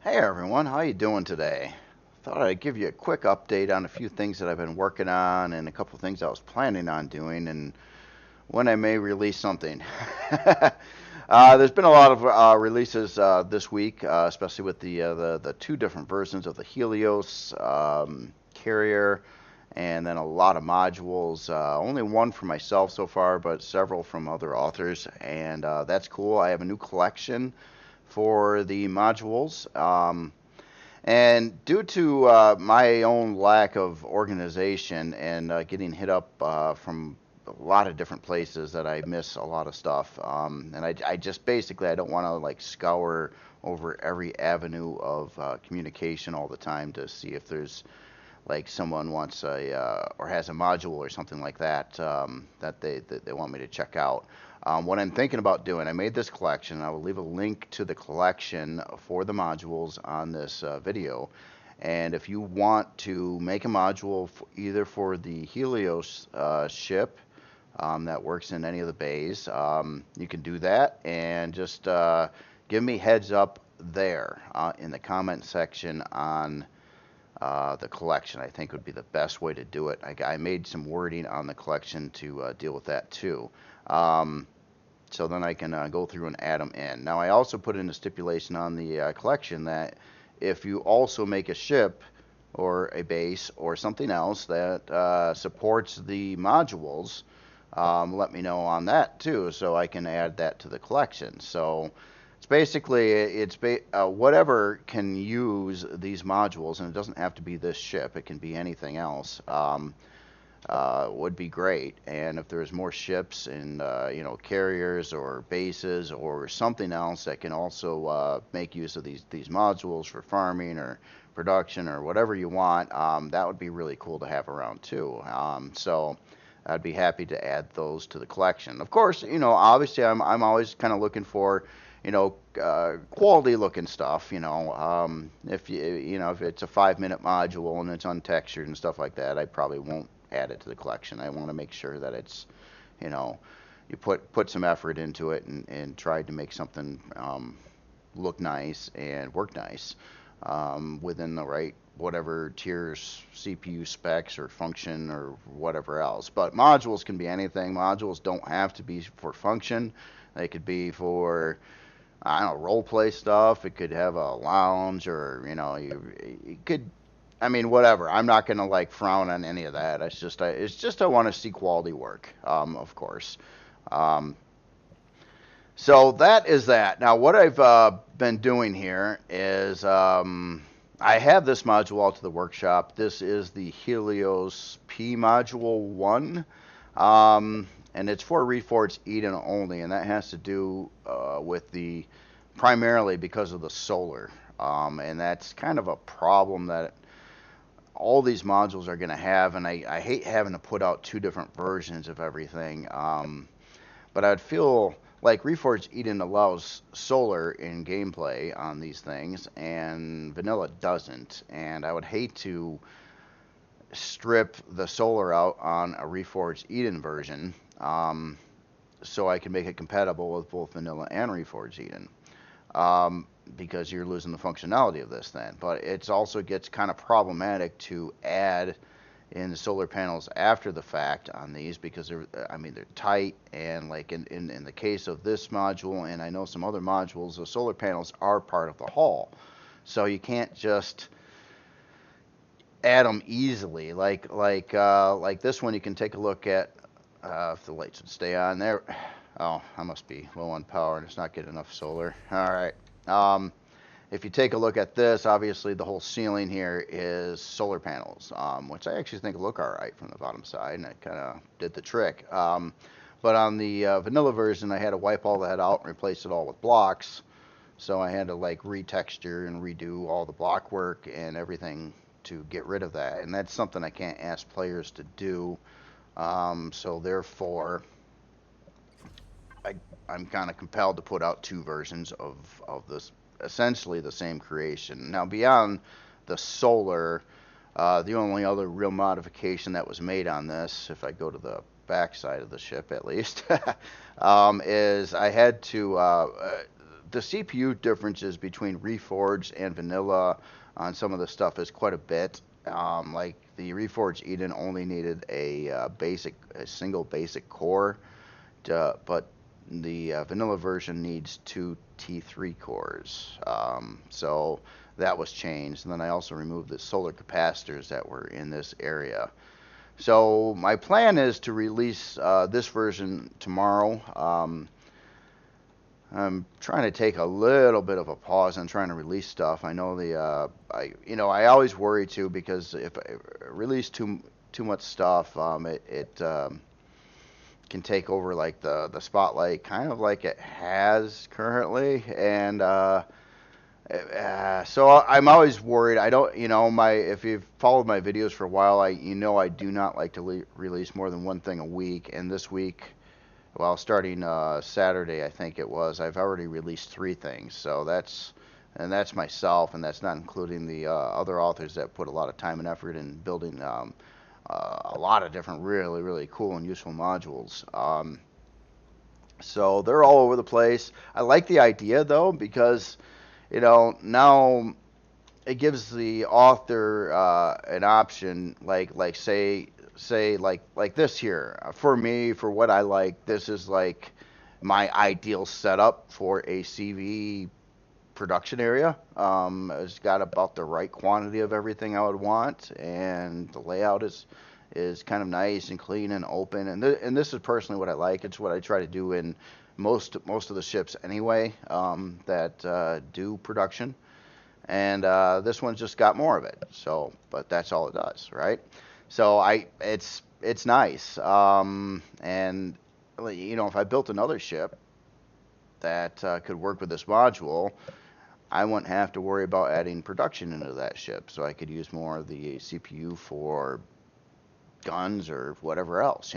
Hey everyone, how you doing today? Thought I'd give you a quick update on a few things that I've been working on and a couple of things I was planning on doing and when I may release something. There's been a lot of releases this week, especially with the two different versions of the Helios carrier, and then a lot of modules. Only one for myself so far, but several from other authors, and that's cool. I have a new collection for the modules. And due to my own lack of organization and getting hit up from a lot of different places that I miss a lot of stuff, and I just basically I don't want to like scour over every avenue of communication all the time to see if there's like someone wants a or has a module or something like that that they want me to check out. What I'm thinking about doing, I made this collection. I will leave a link to the collection for the modules on this video. And if you want to make a module either for the Helios ship that works in any of the bays, you can do that and just give me heads up there in the comment section on the collection. I think would be the best way to do it. I made some wording on the collection to deal with that too. So then I can go through and add them in. Now I also put in a stipulation on the collection that if you also make a ship or a base or something else that supports the modules, let me know on that too, so I can add that to the collection. So it's basically whatever can use these modules, and it doesn't have to be this ship. It can be anything else. Would be great. And if there's more ships and carriers or bases or something else that can also make use of these modules for farming or production or whatever you want, that would be really cool to have around too. So I'd be happy to add those to the collection. Of course, obviously I'm always kind of looking for quality looking stuff. If if it's a 5-minute module and it's untextured and stuff like that, I probably won't add it to the collection. I want to make sure that it's, you put some effort into it and tried to make something look nice and work nice within the right whatever tiers, CPU specs or function or whatever else. But modules can be anything. Modules don't have to be for function. They could be for, I don't know, role play stuff. It could have a lounge, or you could, I mean, whatever. I'm not gonna like frown on any of that. It's just I want to see quality work, of course. Um, so that is that. Now, what I've been doing here is I have this module out to the workshop. This is the Helios P module 1. And it's for Reforged Eden only, and that has to do with primarily because of the solar. And that's kind of a problem that all these modules are going to have, and I hate having to put out two different versions of everything. But I'd feel like Reforged Eden allows solar in gameplay on these things, and vanilla doesn't. And I would hate to strip the solar out on a Reforged Eden version, so I can make it compatible with both vanilla and Reforged Eden. Because you're losing the functionality of this then. But it also gets kind of problematic to add in the solar panels after the fact on these, because they're tight, and like in the case of this module, and I know some other modules, the solar panels are part of the hull. So you can't just add them easily. Like this one, you can take a look at if the lights would stay on there. Oh, I must be low on power and it's not getting enough solar. All right. If you take a look at this, obviously the whole ceiling here is solar panels, which I actually think look all right from the bottom side, and it kind of did the trick. But on the vanilla version, I had to wipe all that out and replace it all with blocks. So I had to like retexture and redo all the block work and everything to get rid of that. And that's something I can't ask players to do. So therefore, I'm kind of compelled to put out two versions of this, essentially the same creation. Now, beyond the solar, the only other real modification that was made on this, if I go to the back side of the ship at least, is I had to, the CPU differences between Reforged and vanilla on some of the stuff is quite a bit. Like the Reforged Eden only needed a single basic core, but the vanilla version needs two T3 cores. So that was changed. And then I also removed the solar capacitors that were in this area. So my plan is to release this version tomorrow. I'm trying to take a little bit of a pause on trying to release stuff. I know I always worry too, because if I release too much stuff, it can take over like the spotlight, kind of like it has currently, and so I'm always worried. I don't, if you've followed my videos for a while, I do not like to release more than one thing a week, and this week, well, starting Saturday, I think it was, I've already released 3 things. So that's myself, and that's not including the other authors that put a lot of time and effort in building a lot of different really, really cool and useful modules. So they're all over the place. I like the idea, though, because, now it gives the author an option, like say like this here. For me, for what I like, this is like my ideal setup for a CV production area. It's got about the right quantity of everything I would want, and the layout is kind of nice and clean and open. And this is personally what I like. It's what I try to do in most of the ships anyway, that do production. And this one's just got more of it. So, but that's all it does, right? So it's nice. And if I built another ship that could work with this module, I wouldn't have to worry about adding production into that ship. So I could use more of the CPU for guns or whatever else,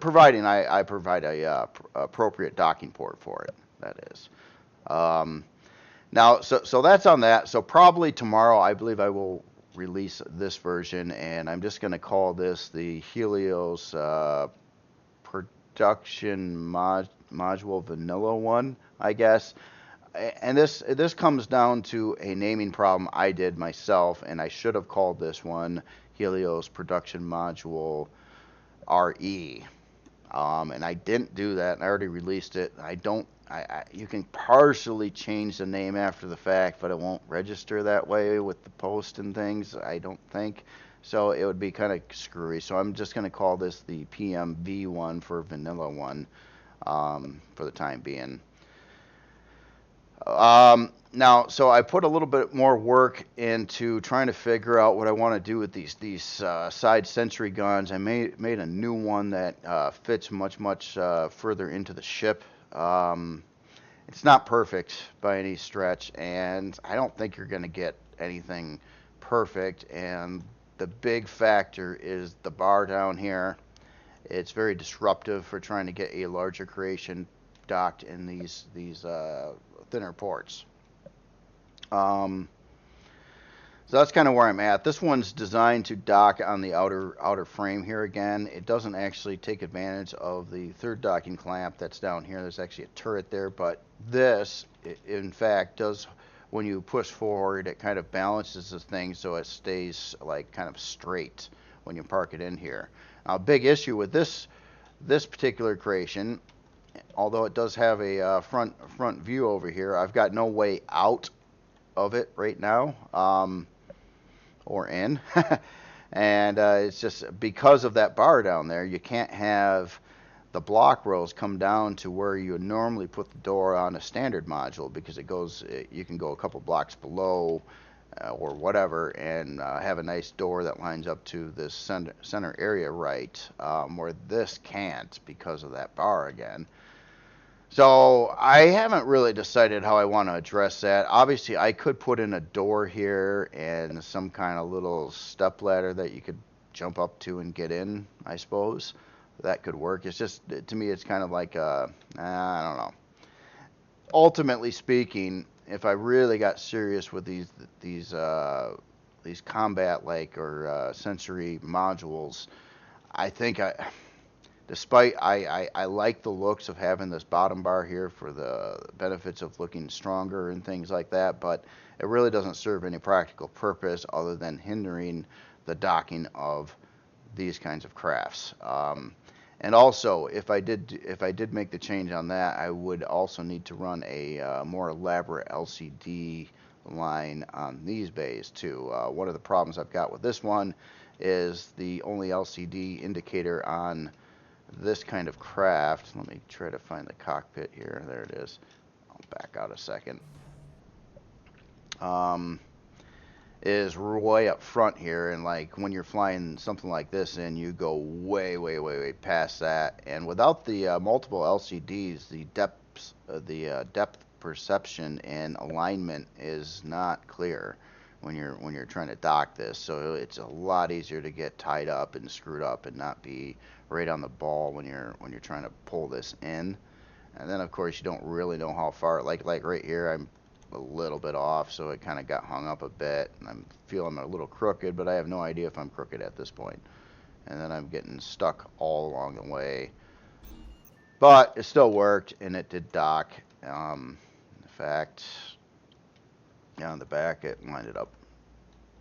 providing I provide a appropriate docking port for it. That is. Now, so that's on that. So probably tomorrow, I believe I will release this version, and I'm just going to call this the Helios production module vanilla one, I guess. And this comes down to a naming problem I did myself, and I should have called this one Helios production module RE. And I didn't do that, and I already released it. You can partially change the name after the fact, but it won't register that way with the post and things, I don't think. So it would be kind of screwy. So I'm just going to call this the PMV one for vanilla one, for the time being. Now, so I put a little bit more work into trying to figure out what I want to do with these side sentry guns. I made a new one that fits much further into the ship. It's not perfect by any stretch, and I don't think you're going to get anything perfect. And the big factor is the bar down here. It's very disruptive for trying to get a larger creation docked in these thinner ports. So that's kind of where I'm at. This one's designed to dock on the outer frame here again. It doesn't actually take advantage of the third docking clamp that's down here. There's actually a turret there, but this, in fact, does, when you push forward, it kind of balances the thing so it stays like kind of straight when you park it in here. Now, a big issue with this particular creation, although it does have a front view over here, I've got no way out of it right now, or in. And it's just because of that bar down there, you can't have the block rows come down to where you would normally put the door on a standard module, because you can go a couple blocks below or whatever, and have a nice door that lines up to this center area right, where this can't because of that bar again. So I haven't really decided how I want to address that. Obviously, I could put in a door here and some kind of little step ladder that you could jump up to and get in, I suppose. That could work. It's just, to me, it's kind of like, I don't know. Ultimately speaking, if I really got serious with these combat or sentry modules, I think despite I like the looks of having this bottom bar here for the benefits of looking stronger and things like that, but it really doesn't serve any practical purpose other than hindering the docking of these kinds of crafts. And also, if I did make the change on that, I would also need to run a more elaborate LCD line on these bays too. One of the problems I've got with this one is the only LCD indicator on this kind of craft. Let me try to find the cockpit here. There it is. I'll back out a second. Is way up front here, and like when you're flying something like this in, you go way past that, and without the multiple LCDs, the depth perception and alignment is not clear when you're trying to dock this. So it's a lot easier to get tied up and screwed up and not be right on the ball when you're trying to pull this in. And then of course you don't really know how far, like right here I'm a little bit off, so it kind of got hung up a bit, and I'm feeling a little crooked, but I have no idea if I'm crooked at this point. And then I'm getting stuck all along the way, but it still worked, and it did dock. In fact, on the back it lined up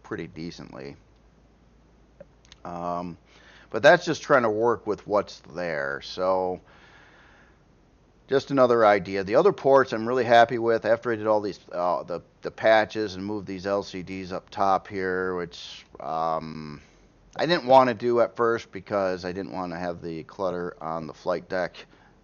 pretty decently. But that's just trying to work with what's there. So just another idea. The other ports I'm really happy with after I did all these the patches and moved these LCDs up top here, which I didn't want to do at first because I didn't want to have the clutter on the flight deck,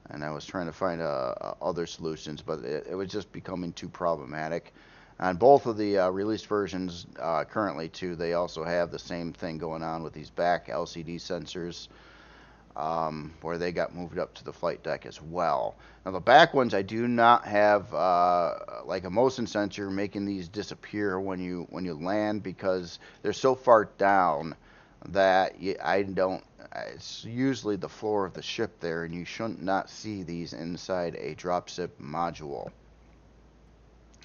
and I was trying to find other solutions, but it was just becoming too problematic. On both of the released versions currently too, they also have the same thing going on with these back LCD sensors. Where they got moved up to the flight deck as well. Now the back ones I do not have like a motion sensor making these disappear when you land, because they're so far down that I don't. It's usually the floor of the ship there, and you shouldn't not see these inside a dropship module.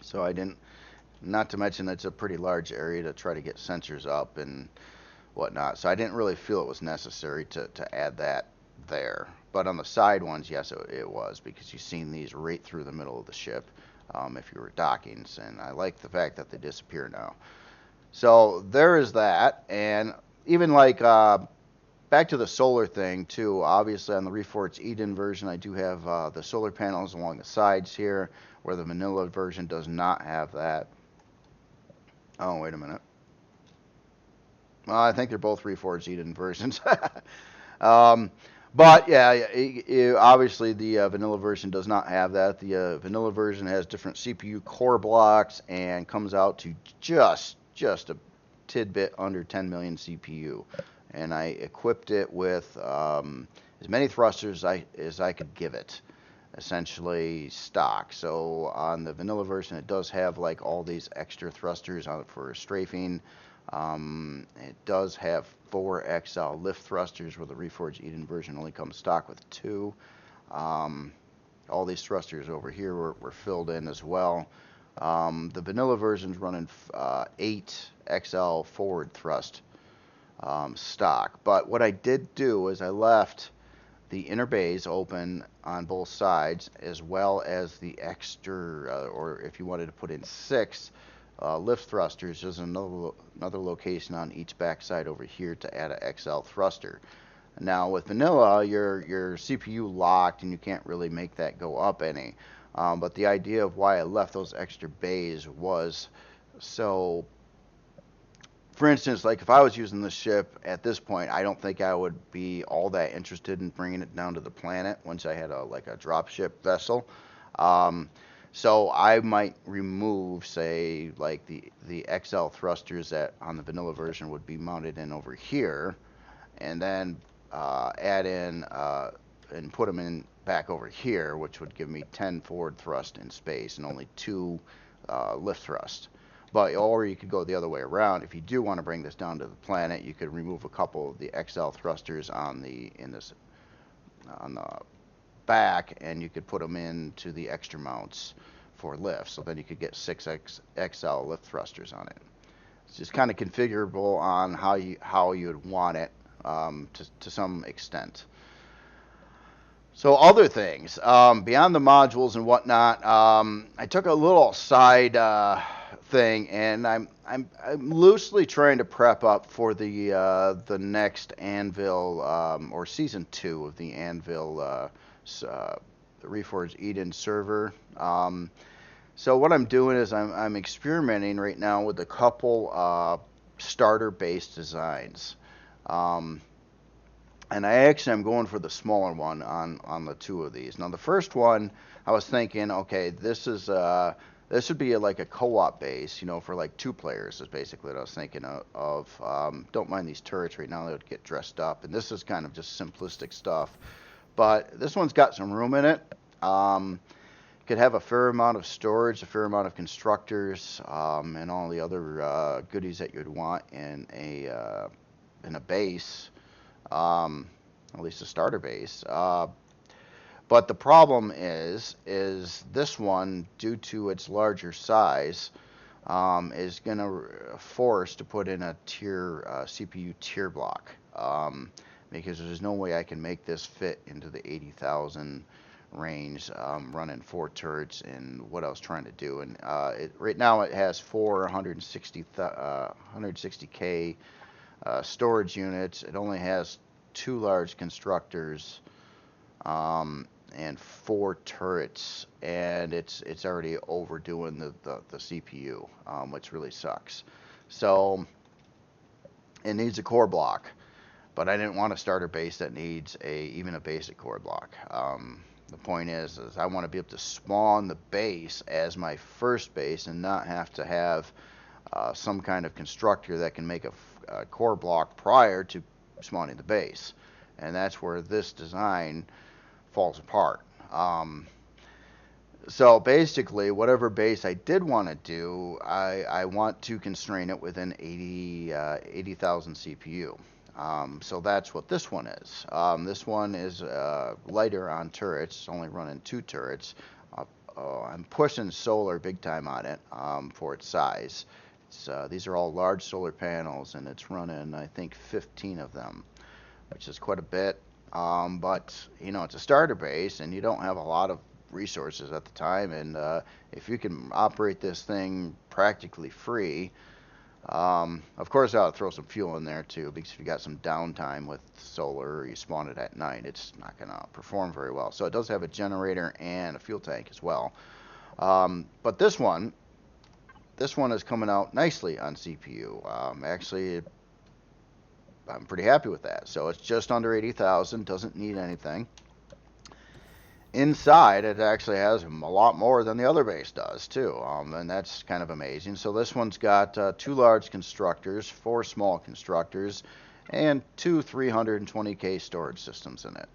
So I didn't. Not to mention it's a pretty large area to try to get sensors up and whatnot. So I didn't really feel it was necessary to add that there. But on the side ones, yes, it was, because you've seen these right through the middle of the ship if you were docking. And I like the fact that they disappear now. So there is that. And even like back to the solar thing too, obviously on the Reforged Eden version, I do have the solar panels along the sides here, where the vanilla version does not have that. Oh, wait a minute. I think they're both Reforged Eden versions. But yeah, obviously the vanilla version does not have that. The vanilla version has different CPU core blocks and comes out to just a tidbit under 10 million CPU. And I equipped it with as many thrusters as I could give it, essentially stock. So on the vanilla version, it does have like all these extra thrusters on it for strafing. It does have 4 XL lift thrusters, where the Reforged Eden version only comes stock with 2. All these thrusters over here were filled in as well. The vanilla version's running 8 XL forward thrust stock. But what I did do is I left the inner bays open on both sides, as well as the extra, or if you wanted to put in 6 lift thrusters, there's another location on each backside over here to add a XL thruster. Now with vanilla, your CPU locked and you can't really make that go up any. But the idea of why I left those extra bays was so, for instance, like if I was using this ship at this point, I don't think I would be all that interested in bringing it down to the planet once I had like a dropship vessel. So I might remove, say, like the XL thrusters that on the vanilla version would be mounted in over here, and then add in and put them in back over here, which would give me 10 forward thrust in space and only 2 lift thrust. But or you could go the other way around. If you do want to bring this down to the planet, you could remove a couple of the XL thrusters on the back, and you could put them into the extra mounts for lift. So then you could get 6 XL lift thrusters on it. It's just kind of configurable on how you'd want it to some extent. So other things beyond the modules and whatnot, I took a little side thing, and I'm loosely trying to prep up for the next Anvil or season 2 of the Anvil Reforged Eden server. So what I'm doing is I'm experimenting right now with a couple starter based designs. Um, and I actually am going for the smaller one on the two of these. Now the first one, I was thinking, okay, this would be like a co-op base, you know, for like 2 players is basically what I was thinking of. Don't mind these turrets right now; they would get dressed up, and this is kind of just simplistic stuff. But this one's got some room in it. Could have a fair amount of storage, a fair amount of constructors, and all the other goodies that you'd want in a base, um, at least a starter base. But the problem is this one, due to its larger size, is going to force to put in a CPU tier block, because there's no way I can make this fit into the 80,000 range, running 4 turrets and what I was trying to do. And right now it has 160K storage units. It only has 2 large constructors, and 4 turrets, and it's already overdoing the CPU, which really sucks. So it needs a core block, but I didn't want a starter base that needs even a basic core block. The point is I want to be able to spawn the base as my first base and not have to have some kind of constructor that can make a core block prior to spawning the base. And that's where this design falls apart. So basically, whatever base I did want to do, I want to constrain it within 80,000 CPU. So that's what this one is. This one is lighter on turrets, only running 2 turrets. I'm pushing solar big time on it for its size. These are all large solar panels, and it's running, I think, 15 of them, which is quite a bit. But you know, it's a starter base, and you don't have a lot of resources at the time. And if you can operate this thing practically free, of course, I'll throw some fuel in there too, because if you got some downtime with solar, or you spawn it at night, it's not going to perform very well. So it does have a generator and a fuel tank as well. But this one is coming out nicely on CPU. Actually, I'm pretty happy with that. So it's just under 80,000, doesn't need anything. Inside, it actually has a lot more than the other base does too, and that's kind of amazing. So this one's got 2 large constructors, 4 small constructors, and 2 320K storage systems in it,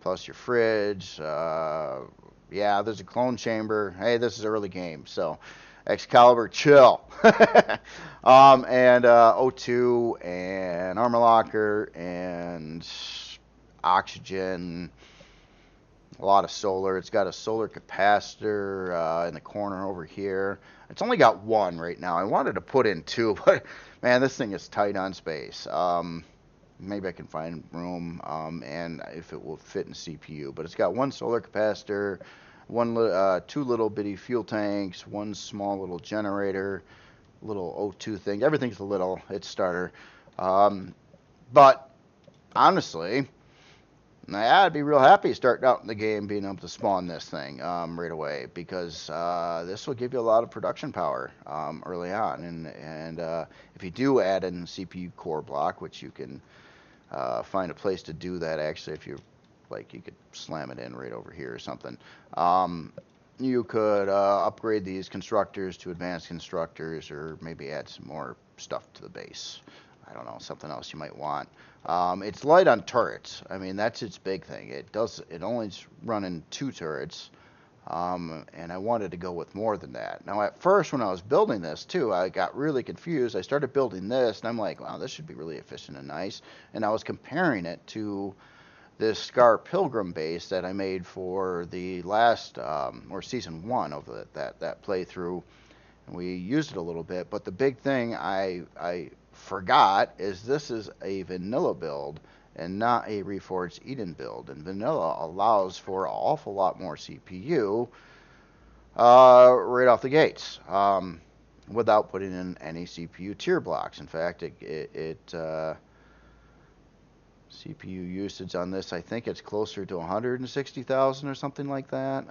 plus your fridge. Yeah, there's a clone chamber. Hey, this is early game, so Excalibur, chill. And O2 and armor locker and oxygen. A lot of solar. It's got a solar capacitor in the corner over here. It's only got 1 right now. I wanted to put in 2, but man, this thing is tight on space. Maybe I can find room, and if it will fit in CPU. But it's got 1 solar capacitor, 2 little bitty fuel tanks, 1 small little generator, little O2 thing. Everything's a little. It's starter. But honestly, I'd be real happy starting out in the game being able to spawn this thing right away, because this will give you a lot of production power early on. And if you do add in CPU core block, which you can find a place to do that, actually, if you like, you could slam it in right over here or something. You could upgrade these constructors to advanced constructors, or maybe add some more stuff to the base. I don't know, something else you might want. It's light on turrets. I mean, that's its big thing. It only's running 2 turrets, and I wanted to go with more than that. Now, at first, when I was building this too, I got really confused. I started building this, and I'm like, wow, this should be really efficient and nice. And I was comparing it to this Scar Pilgrim base that I made for the last, or season 1 of that playthrough. And we used it a little bit, but the big thing I forgot is this is a vanilla build, and not a Reforged Eden build. And vanilla allows for an awful lot more CPU right off the gates, without putting in any CPU tier blocks. In fact, CPU usage on this, I think it's closer to 160,000 or something like that.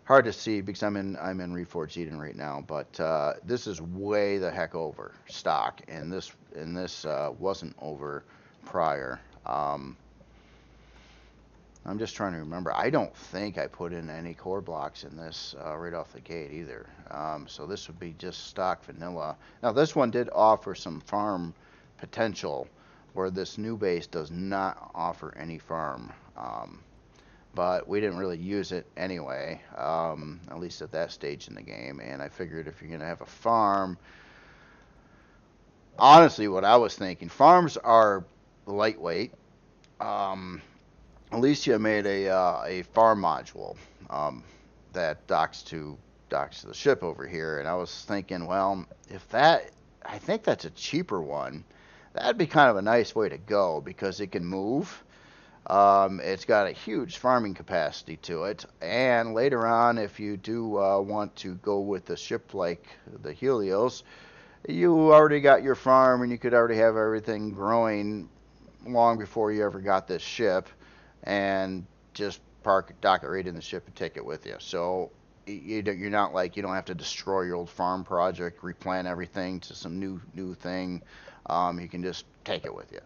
Hard to see because I'm in Reforged Eden right now, but this is way the heck over stock, and this wasn't over prior. I'm just trying to remember. I don't think I put in any core blocks in this right off the gate either. So this would be just stock vanilla. Now this one did offer some farm potential, where this new base does not offer any farm. But we didn't really use it anyway, at least at that stage in the game. And I figured if you're going to have a farm, honestly, what I was thinking, farms are lightweight. Alicia made a farm module that docks to the ship over here, and I was thinking, well, I think that's a cheaper one. That'd be kind of a nice way to go because it can move. It's got a huge farming capacity to it, and later on, if you do want to go with a ship like the Helios, you already got your farm, and you could already have everything growing long before you ever got this ship, and just dock it right in the ship and take it with you. So you're not like, you don't have to destroy your old farm project, replant everything to some new thing. You can just take it with you,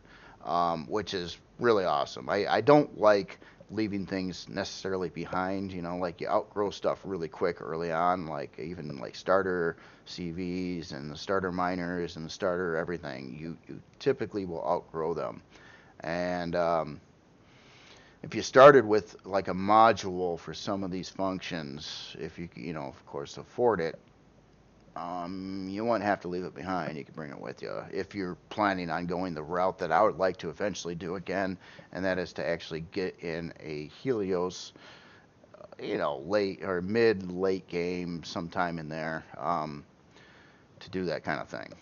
which is really awesome. I don't like leaving things necessarily behind, like you outgrow stuff really quick early on, like even like starter CVs and the starter miners and the starter everything. You typically will outgrow them. And if you started with like a module for some of these functions, if you of course afford it, you won't have to leave it behind. You can bring it with you if you're planning on going the route that I would like to eventually do again, and that is to actually get in a Helios, late or late game sometime in there, to do that kind of thing,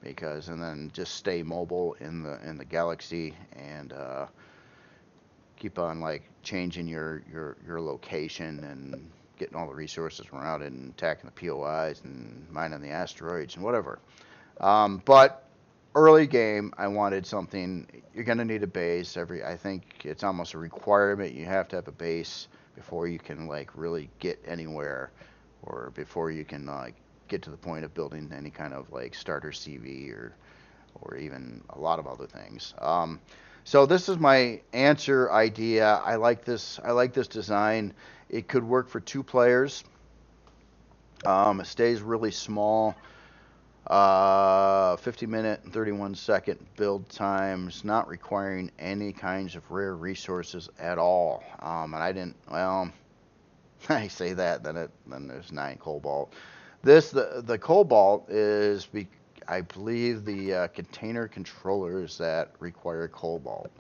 because and then just stay mobile in the galaxy and keep on like changing your location and getting all the resources around it and attacking the POIs and mining the asteroids and whatever. But early game, I wanted something. You're going to need a base. I think it's almost a requirement. You have to have a base before you can like really get anywhere, or before you can get to the point of building any kind of like starter CV or even a lot of other things. So this is my answer idea. I like this design. It could work for 2 players. It stays really small. 50-minute and 31-second build times, not requiring any kinds of rare resources at all. And I didn't. Well, I say that, then there's 9 cobalt. The cobalt is, I believe, the container controllers that require cobalt.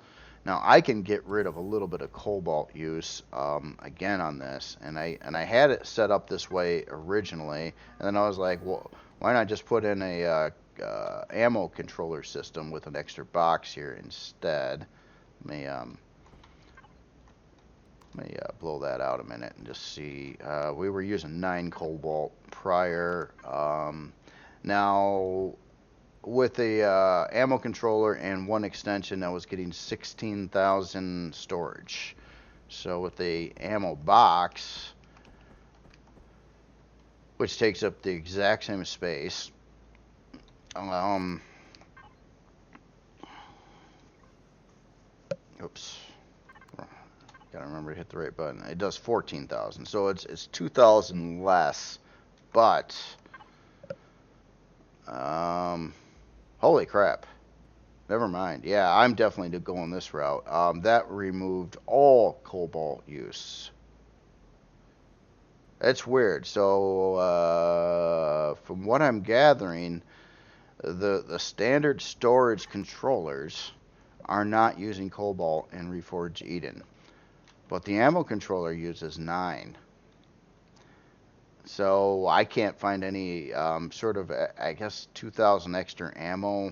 Now I can get rid of a little bit of cobalt use again on this, and I had it set up this way originally, and then I was like, well, why not just put in a ammo controller system with an extra box here instead? Let me blow that out a minute and just see. We were using 9 cobalt prior. Now, with the ammo controller and 1 extension, I was getting 16,000 storage. So with the ammo box, which takes up the exact same space, oops, gotta remember to hit the right button. It does 14,000, so it's 2,000 less, but holy crap. Never mind. Yeah, I'm definitely going this route. That removed all cobalt use. It's weird. So, from what I'm gathering, the standard storage controllers are not using cobalt in Reforged Eden, but the ammo controller uses 9. So I can't find any sort of, I guess, 2,000 extra ammo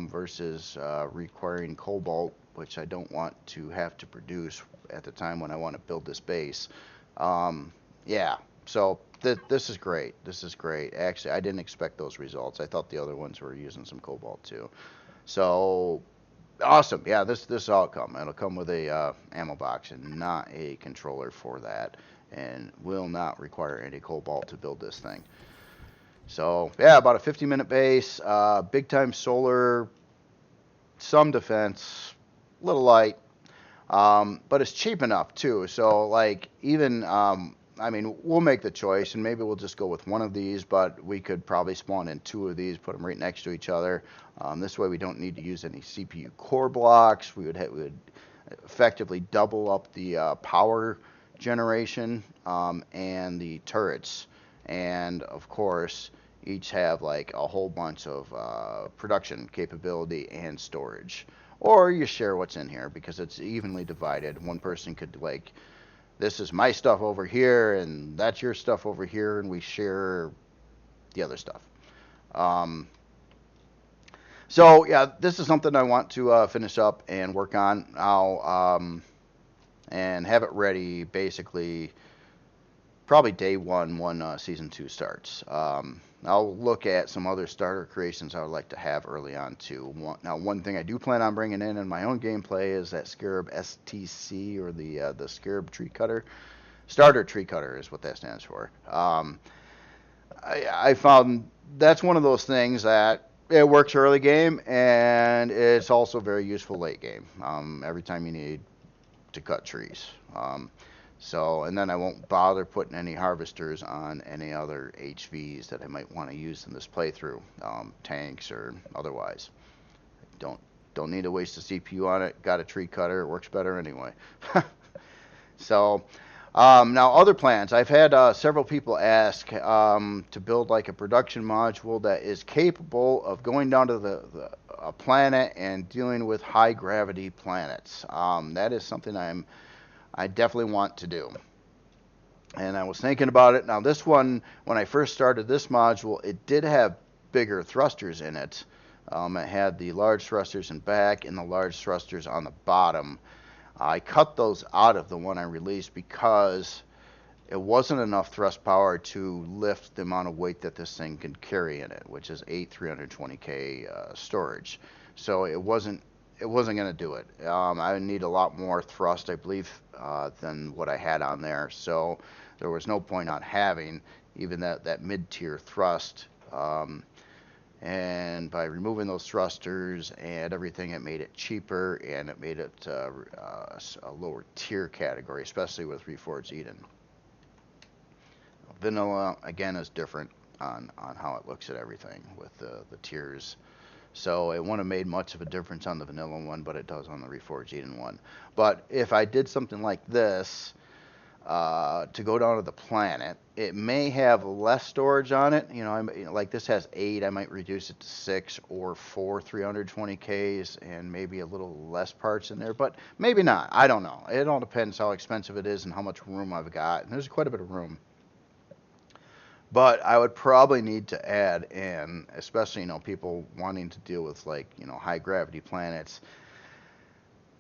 versus requiring cobalt, which I don't want to have to produce at the time when I want to build this base. Um, yeah, so this is great. This is great. Actually, I didn't expect those results. I thought the other ones were using some cobalt too. So awesome. Yeah, this all come. It'll come with a ammo box and not a controller for that, and will not require any cobalt to build this thing. So yeah, about a 50-minute base, big time solar, some defense, a little light, but it's cheap enough too. So like even I mean, we'll make the choice, and maybe we'll just go with one of these, but we could probably spawn in two of these, put them right next to each other. This way we don't need to use any CPU core blocks. We would effectively double up the power generation and the turrets. And of course, each have like a whole bunch of production capability and storage. Or you share what's in here because it's evenly divided. One person could like, this is my stuff over here, and that's your stuff over here, and we share the other stuff. Um, so yeah, this is something I want to finish up and work on now, and have it ready basically probably day one when season two starts. I'll look at some other starter creations I would like to have early on too. One thing I do plan on bringing in my own gameplay is that Scarab STC, or the Scarab tree cutter. Starter tree cutter is what that stands for. I found that's one of those things that it works early game, and it's also very useful late game. Every time you need to cut trees. And then I won't bother putting any harvesters on any other HVs that I might want to use in this playthrough, tanks or otherwise. Don't don't need to waste a CPU on it. Got a tree cutter, it works better anyway. So now other plans. I've had several people ask to build like a production module that is capable of going down to a planet and dealing with high gravity planets. That is something I definitely want to do. And I was thinking about it. Now this one, when I first started this module, it did have bigger thrusters in it. It had the large thrusters in back and the large thrusters on the bottom. I cut those out of the one I released because it wasn't enough thrust power to lift the amount of weight that this thing can carry in it, which is 8 320K storage. So it wasn't going to do it. I would need a lot more thrust, I believe, than what I had on there. So there was no point on having even that mid-tier thrust. And by removing those thrusters and everything, it made it cheaper, and it made it a lower tier category, especially with Reforged Eden. Vanilla, again, is different on how it looks at everything with the tiers. So it wouldn't have made much of a difference on the vanilla one, but it does on the Reforged Eden one. But if I did something like this, to go down to the planet, it may have less storage on it. Like this has 8, I might reduce it to 6 or 4 320Ks and maybe a little less parts in there, but maybe not. I don't know. It all depends how expensive it is and how much room I've got. And there's quite a bit of room. But I would probably need to add in, especially, people wanting to deal with high gravity planets.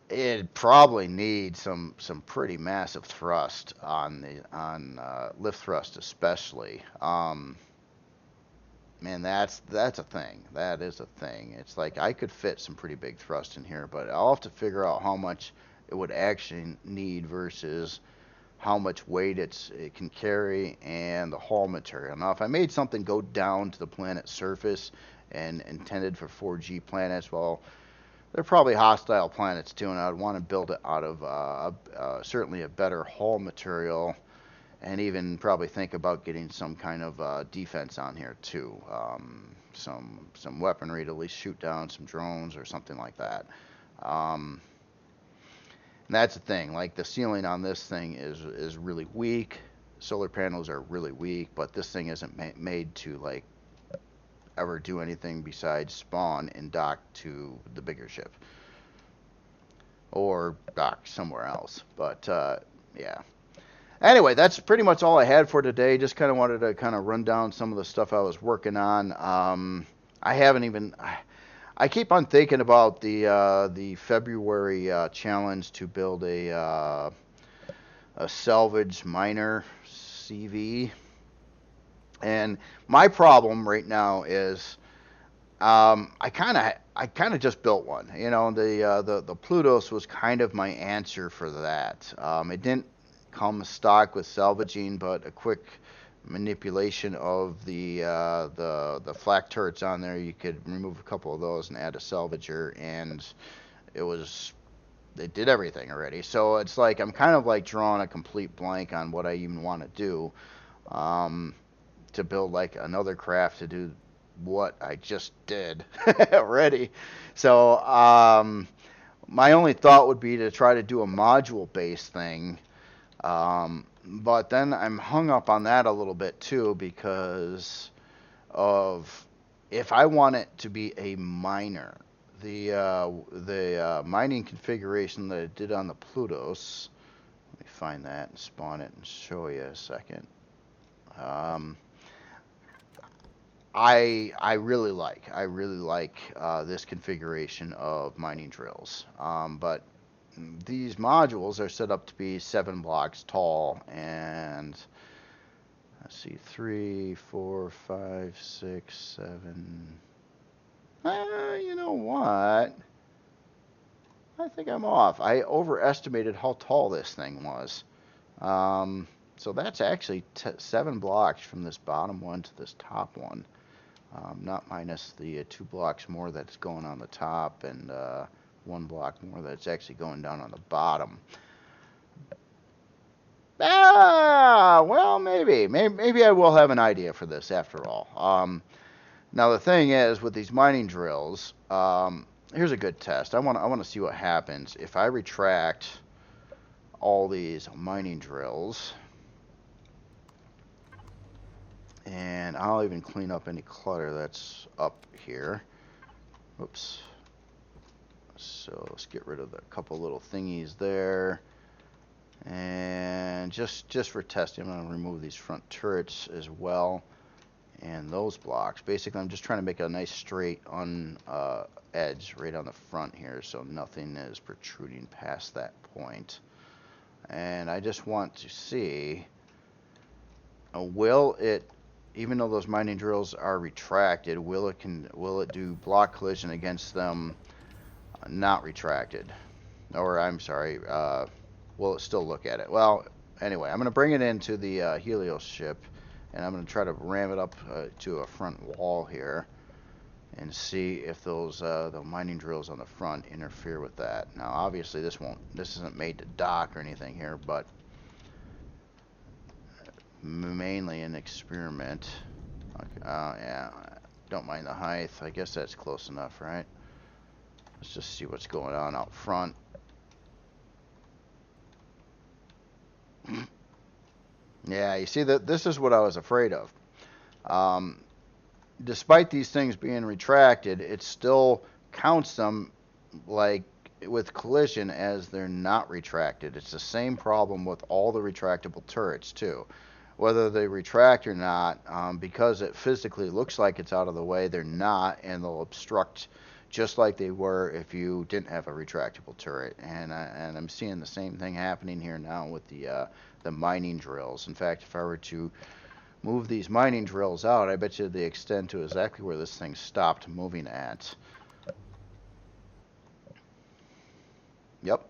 It probably needs some pretty massive thrust on lift thrust especially. Man, that's a thing. That is a thing. It's like I could fit some pretty big thrust in here, but I'll have to figure out how much it would actually need versus how much weight it can carry and the hull material. Now, if I made something go down to the planet's surface and intended for 4G planets, well, they're probably hostile planets too, and I'd want to build it out of certainly a better hull material, and even probably think about getting some kind of defense on here too. Some weaponry to at least shoot down some drones or something like that. And that's the thing. Like the ceiling on this thing is really weak. Solar panels are really weak, but this thing isn't made to ever do anything besides spawn and dock to the bigger ship or dock somewhere else. But yeah. Anyway, that's pretty much all I had for today. Just kind of wanted to kind of run down some of the stuff I was working on. I haven't even. I keep on thinking about the February challenge to build a salvage miner CV, and my problem right now is I kind of just built one. You know, the Plutos was kind of my answer for that. It didn't come stock with salvaging, but a quick manipulation of the flak turrets on there, you could remove a couple of those and add a salvager, and it was it did everything already. So it's like I'm kind of like drawing a complete blank on what I even want to do. Um, to build like another craft to do what I just did already. So my only thought would be to try to do a module based thing. But then I'm hung up on that a little bit too because of if I want it to be a miner, the mining configuration that I did on the Plutos. Let me find that and spawn it and show you a second. Um, I really like this configuration of mining drills. But these modules are set up to be 7 blocks tall, and let's see, 3, 4, 5, 6, 7. You know what? I think I'm off. I overestimated how tall this thing was. So that's actually 7 blocks from this bottom one to this top one. Not minus the 2 blocks more that's going on the top and 1 block more that's actually going down on the bottom. Well, maybe I will have an idea for this after all. Now the thing is, with these mining drills, here's a good test. I want to see what happens if I retract all these mining drills. And I'll even clean up any clutter that's up here. Oops. So let's get rid of a couple little thingies there. And just for testing, I'm going to remove these front turrets as well. And those blocks. Basically, I'm just trying to make a nice straight edge right on the front here so nothing is protruding past that point. And I just want to see, will it, even though those mining drills are retracted, will it do block collision against them not retracted? Or I'm sorry, will it still look at it? Well, anyway, I'm going to bring it into the Helios ship, and I'm going to try to ram it up to a front wall here and see if those the mining drills on the front interfere with that. Now, obviously, this isn't made to dock or anything here, but mainly an experiment. Yeah, don't mind the height. I guess that's close enough, right? Let's just see what's going on out front. Yeah, you see that this is what I was afraid of. Despite these things being retracted, it still counts them like with collision as they're not retracted. It's the same problem with all the retractable turrets too. Whether they retract or not, because it physically looks like it's out of the way, they're not, and they'll obstruct just like they were if you didn't have a retractable turret. And I'm seeing the same thing happening here now with the mining drills. In fact, if I were to move these mining drills out, I bet you they extend to exactly where this thing stopped moving at. Yep.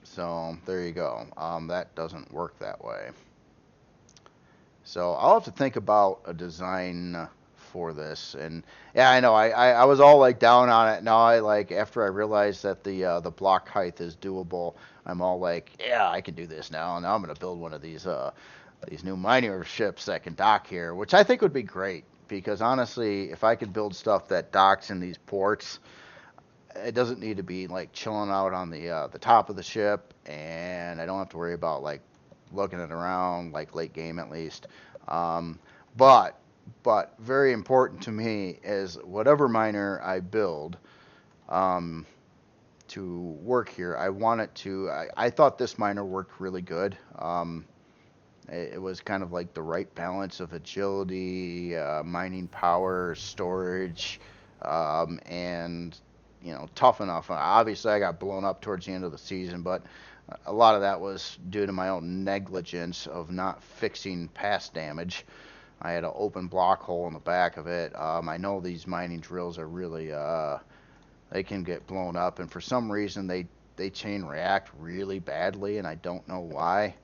So there you go. That doesn't work that way. So I'll have to think about a design for this. And yeah, I know I was all like down on it. Now I like after I realized that the block height is doable, I'm all like, yeah, I can do this now. Now I'm gonna build one of these new miner ships that can dock here, which I think would be great because honestly, if I could build stuff that docks in these ports, it doesn't need to be like chilling out on the top of the ship, and I don't have to worry about like looking it around like late game at least. Um, but very important to me is whatever miner I build, um, to work here, I want it to. I thought this miner worked really good. It was kind of like the right balance of agility, mining power, storage, and tough enough. Obviously, I got blown up towards the end of the season, but a lot of that was due to my own negligence of not fixing past damage. I had an open block hole in the back of it. I know these mining drills are really, they can get blown up, and for some reason they chain react really badly, and I don't know why.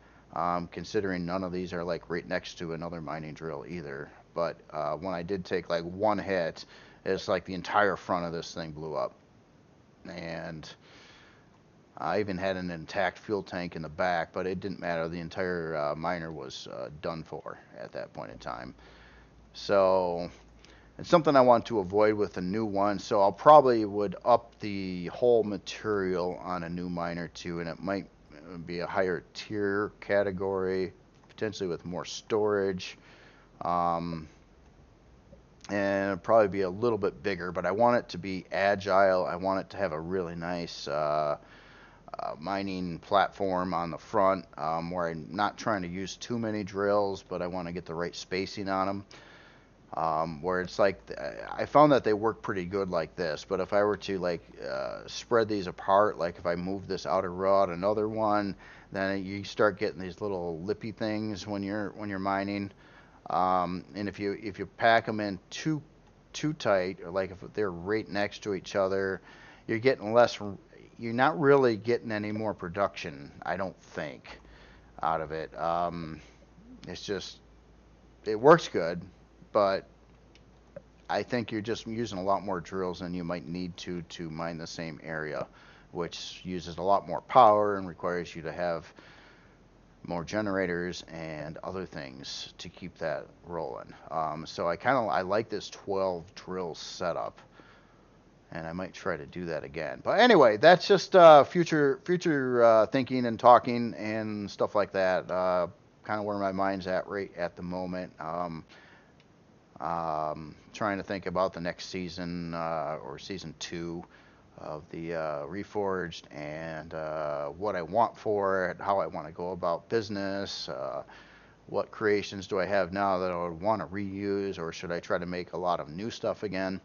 Considering none of these are like right next to another mining drill either. But when I did take like one hit, it's like the entire front of this thing blew up. And I even had an intact fuel tank in the back, but it didn't matter. The entire miner was done for at that point in time. So it's something I want to avoid with a new one. So I'll probably would up the whole material on a new miner too, and it might be a higher tier category, potentially with more storage, and it'll probably be a little bit bigger, but I want it to be agile. I want it to have a really nice mining platform on the front, where I'm not trying to use too many drills, but I want to get the right spacing on them. Where it's like, I found that they work pretty good like this, but if I were to like spread these apart, like if I move this outer rod, another one, then you start getting these little lippy things when you're mining. And if you pack them in too tight, or like if they're right next to each other, you're getting less. You're not really getting any more production, I don't think, out of it. It's just, it works good, but I think you're just using a lot more drills than you might need to mine the same area, which uses a lot more power and requires you to have more generators and other things to keep that rolling. So I like this 12 drill setup, and I might try to do that again. But anyway, that's just future thinking and talking and stuff like that. Kind of where my mind's at right at the moment. Trying to think about the next season, or season 2 of the Reforged, and what I want for it, how I want to go about business, what creations do I have now that I would want to reuse, or should I try to make a lot of new stuff again.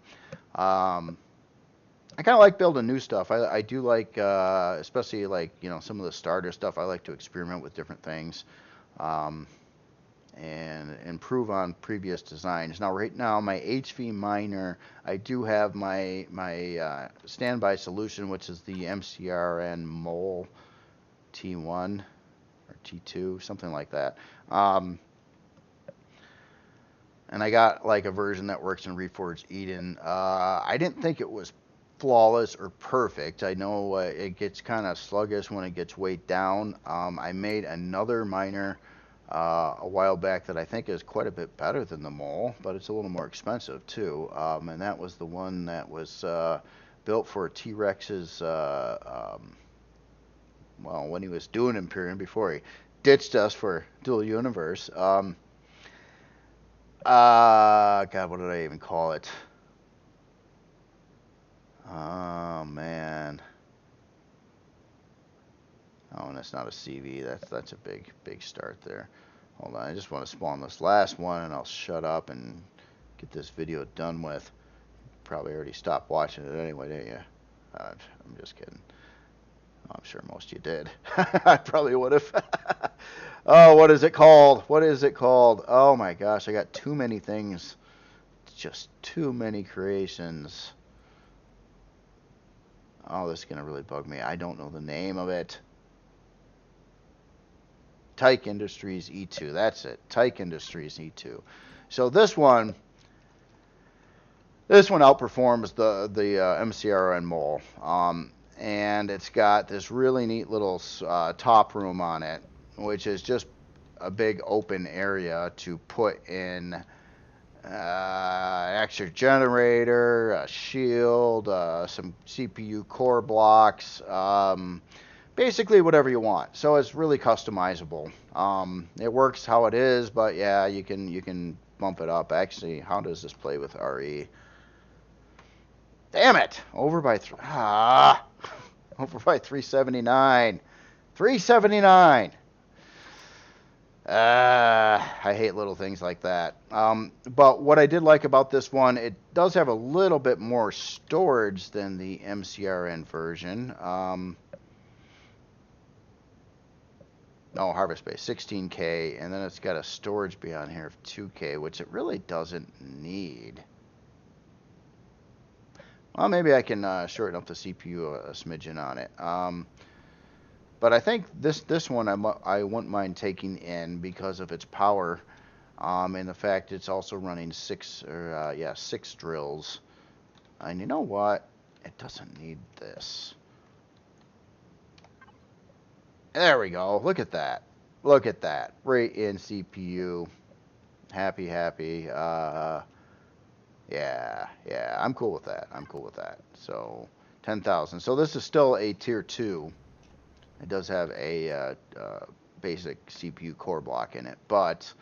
I kind of like building new stuff. I do like, especially like, some of the starter stuff, I like to experiment with different things. And improve on previous designs. Now, right now, my HV miner, I do have my standby solution, which is the MCRN Mole T1 or T2, something like that. And I got like a version that works in Reforged Eden. I didn't think it was flawless or perfect. I know it gets kind of sluggish when it gets weighed down. I made another miner a while back that I think is quite a bit better than the Mole, but it's a little more expensive too. And that was the one that was built for T-Rex's, well, when he was doing Empyrion before he ditched us for Dual Universe. God, what did I even call it? Oh man. Oh, and it's not a CV. That's a big start there. Hold on, I just want to spawn this last one, and I'll shut up and get this video done with. Probably already stopped watching it anyway, didn't you? I'm just kidding. I'm sure most of you did. I probably would have. Oh, what is it called? What is it called? Oh my gosh, I got too many things. Just too many creations. Oh, this is going to really bug me. I don't know the name of it. Tyke Industries E2. That's it. Tyke Industries E2. So this one outperforms the MCRN Mole. And it's got this really neat little top room on it, which is just a big open area to put in extra generator, a shield, some CPU core blocks, basically whatever you want. So it's really customizable. It works how it is, but yeah, you can bump it up. Actually, how does this play with RE? Damn it! Over by 3. Over by 379. 379. I hate little things like that. But what I did like about this one, it does have a little bit more storage than the MCRN version. No, harvest space, 16K, and then it's got a storage beyond here of 2K, which it really doesn't need. Well, maybe I can shorten up the CPU a smidgen on it. But I think this one I wouldn't mind taking in because of its power, and the fact it's also running six drills. And you know what? It doesn't need this. There we go. Look at that. Look at that. Right in CPU. Happy. Yeah. I'm cool with that. So 10,000. So this is still a tier 2. It does have a basic CPU core block in it, but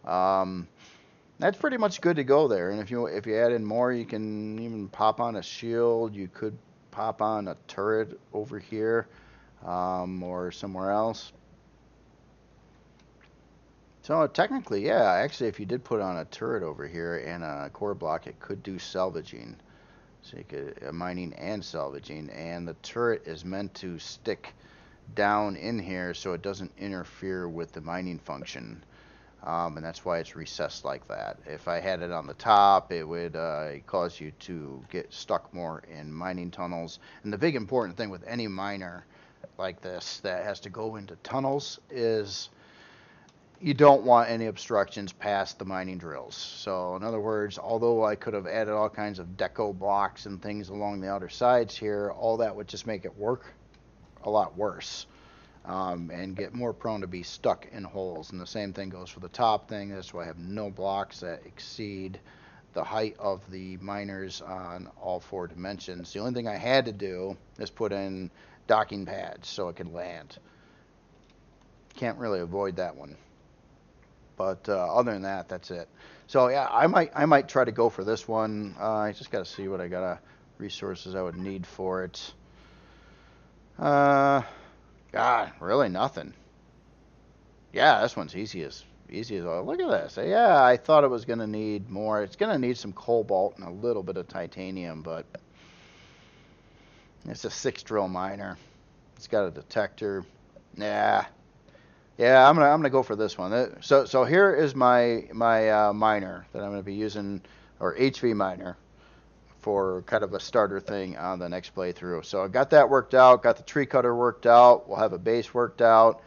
that's pretty much good to go there. And if you add in more, you can even pop on a shield. You could pop on a turret over here or somewhere else. So technically, yeah, actually, if you did put on a turret over here and a core block, it could do salvaging. So you could mining and salvaging, and the turret is meant to stick down in here so it doesn't interfere with the mining function, and that's why it's recessed like that. If I had it on the top, it would cause you to get stuck more in mining tunnels. And the big important thing with any miner like this that has to go into tunnels is you don't want any obstructions past the mining drills. So in other words, although I could have added all kinds of deco blocks and things along the outer sides here, all that would just make it work a lot worse, and get more prone to be stuck in holes. And the same thing goes for the top thing. That's why I have no blocks that exceed the height of the miners on all 4 dimensions. The only thing I had to do is put in docking pads so it could land. Can't really avoid that one. But other than that, that's it. So yeah, I might try to go for this one. I just got to see what I got resources I would need for it. God, really nothing. Yeah, this one's easy as well. Look at this. Yeah, I thought it was going to need more. It's going to need some cobalt and a little bit of titanium, but it's a 6 drill miner. It's got a detector. Yeah, I'm gonna go for this one. So here is my miner that I'm gonna be using, or HV miner, for kind of a starter thing on the next playthrough. So I got that worked out, got the tree cutter worked out, we'll have a base worked out.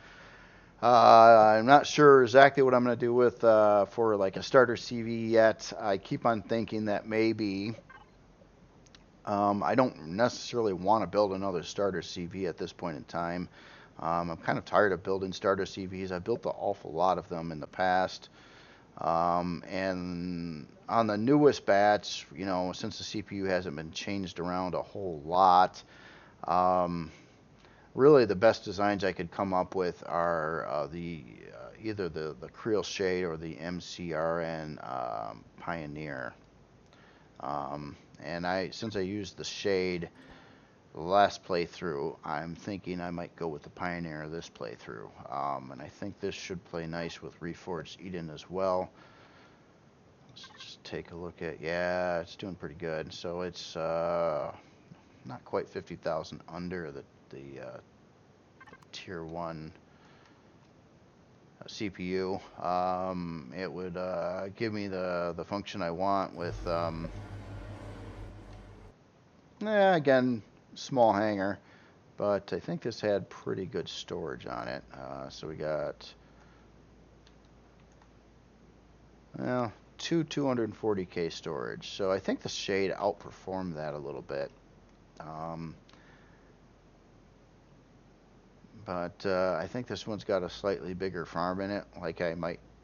I'm not sure exactly what I'm going to do with for like a starter CV yet. I keep on thinking that maybe I don't necessarily want to build another starter CV at this point in time. I'm kind of tired of building starter CVs. I've built an awful lot of them in the past. And on the newest batch, you know, since the CPU hasn't been changed around a whole lot, really the best designs I could come up with are either the Creel Shade or the MCRN Pioneer. And since I used the Shade last playthrough, I'm thinking I might go with the Pioneer this playthrough. And I think this should play nice with Reforged Eden as well. Let's just take a look at, yeah, it's doing pretty good. So it's not quite 50,000 under the tier 1 CPU. It would give me the function I want with, again, small hangar, but I think this had pretty good storage on it. So we got, well, two 240K storage. So I think the Shade outperformed that a little bit. But I think this one's got a slightly bigger farm in it. Like I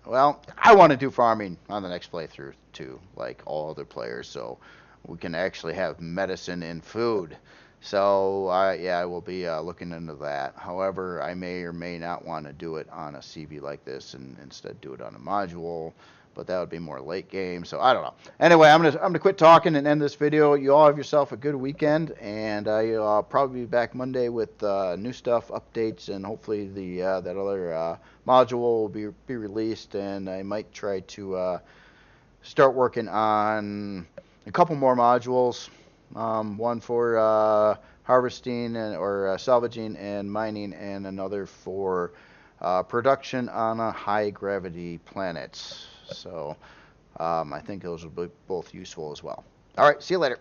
want to do farming on the next playthrough too, like all other players, so we can actually have medicine and food. So I will be looking into that. However, I may or may not want to do it on a CV like this and instead do it on a module. but that would be more late game. So I don't know. Anyway, I'm gonna quit talking and end this video. You all have yourself a good weekend, and I'll probably be back Monday with new stuff, updates, and hopefully the that other module will be released. And I might try to start working on a couple more modules. One for harvesting or salvaging and mining, and another for production on a high gravity planet. So I think those will be both useful as well. All right, see you later.